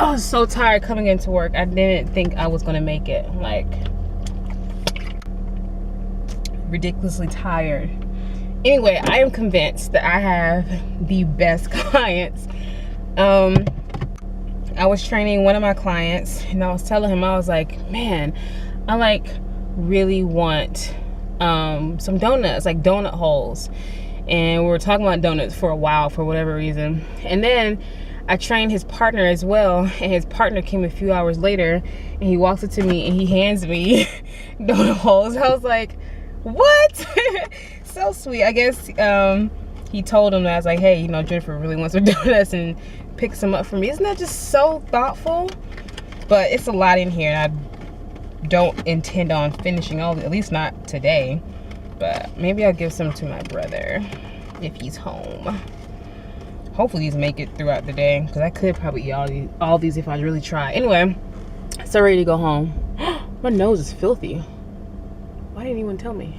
I was so tired coming into work. I didn't think I was gonna make it. Like, ridiculously tired. Anyway, I am convinced that I have the best clients. I was training one of my clients, and I was telling him, I was like, man, I like really want some donuts, like donut holes. And we were talking about donuts for a while for whatever reason. And then I trained his partner as well, and his partner came a few hours later, and he walks up to me and he hands me donut holes. I was like, what? So sweet. I guess he told him that. I was like, hey, you know, Jennifer really wants some donuts, and pick some up for me. Isn't that just so thoughtful? But it's a lot in here, and I don't intend on finishing all of it, at least not today. But maybe I'll give some to my brother if he's home. Hopefully these make it throughout the day, because I could probably eat all these if I really try. Anyway, so ready to go home. My nose is filthy. Why didn't anyone tell me?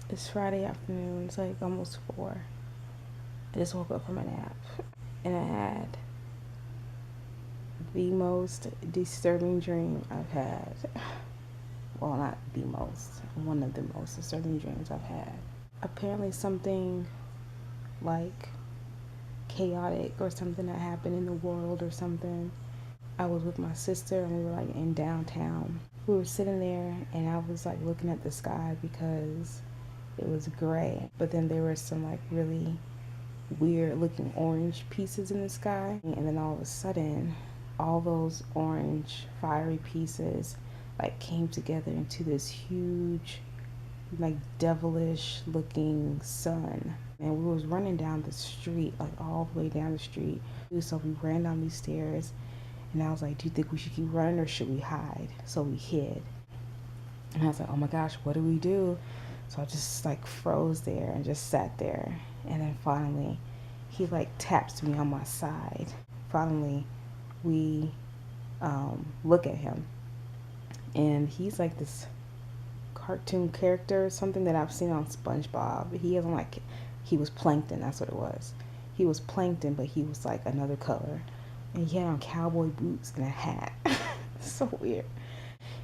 It's Friday afternoon. It's like almost 4. I just woke up from a nap, and I had the most disturbing dream I've had. Well, not the most. One of the most disturbing dreams I've had. Apparently something like chaotic or something that happened in the world or something. I was with my sister, and we were like in downtown. We were sitting there, and I was like looking at the sky because it was gray, but then there were some like really weird looking orange pieces in the sky, and then all of a sudden all those orange fiery pieces like came together into this huge like devilish looking sun. And we was running down the street, like all the way down the street. So we ran down these stairs, and I was like, do you think we should keep running or should we hide? So we hid. And I was like, oh my gosh, what do we do? So I just like froze there and just sat there. And then finally he like taps me on my side. Finally we look at him, and he's like this cartoon character, something that I've seen on SpongeBob. He hasn't like, he was Plankton, that's what it was. He was Plankton, but he was like another color, and he had on cowboy boots and a hat. So weird.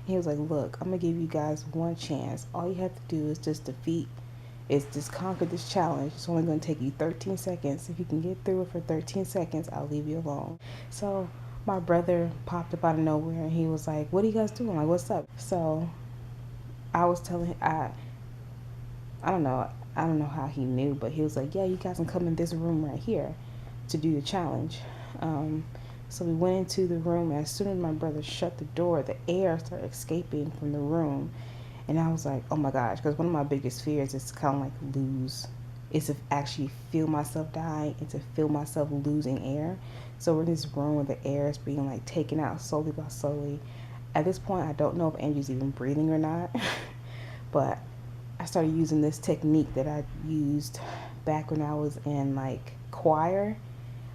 He was like, look, I'm gonna give you guys one chance. All you have to do is just conquer this challenge. It's only gonna take you 13 seconds. If you can get through it for 13 seconds, I'll leave you alone. So my brother popped up out of nowhere, and he was like, what are you guys doing? Like, what's up? So I was telling him, I don't know how he knew, but he was like, yeah, you guys can come in this room right here to do the challenge. So we went into the room, and as soon as my brother shut the door, the air started escaping from the room. And I was like, oh my gosh, because one of my biggest fears is to kind of like is to actually feel myself die and to feel myself losing air. So we're in this room where the air is being like taken out slowly by slowly. At this point, I don't know if Andrew's even breathing or not, but I started using this technique that I used back when I was in like choir,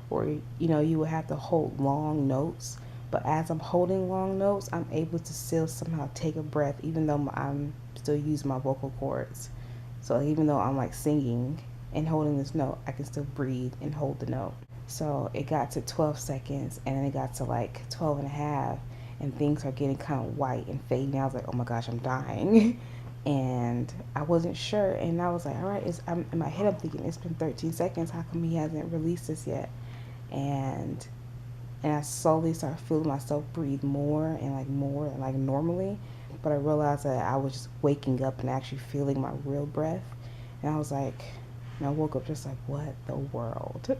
where, you know, you would have to hold long notes, but as I'm holding long notes, I'm able to still somehow take a breath, even though I'm still using my vocal cords. So even though I'm like singing and holding this note, I can still breathe and hold the note. So it got to 12 seconds, and then it got to like 12 and a half, and things are getting kind of white and fading. I was like, oh my gosh, I'm dying. And I wasn't sure, and I was like, all right, in my head I'm thinking, it's been 13 seconds, how come he hasn't released this yet? And I slowly started feeling myself breathe more and like normally, but I realized that I was just waking up and actually feeling my real breath. And I was like, and I woke up just like, what the world?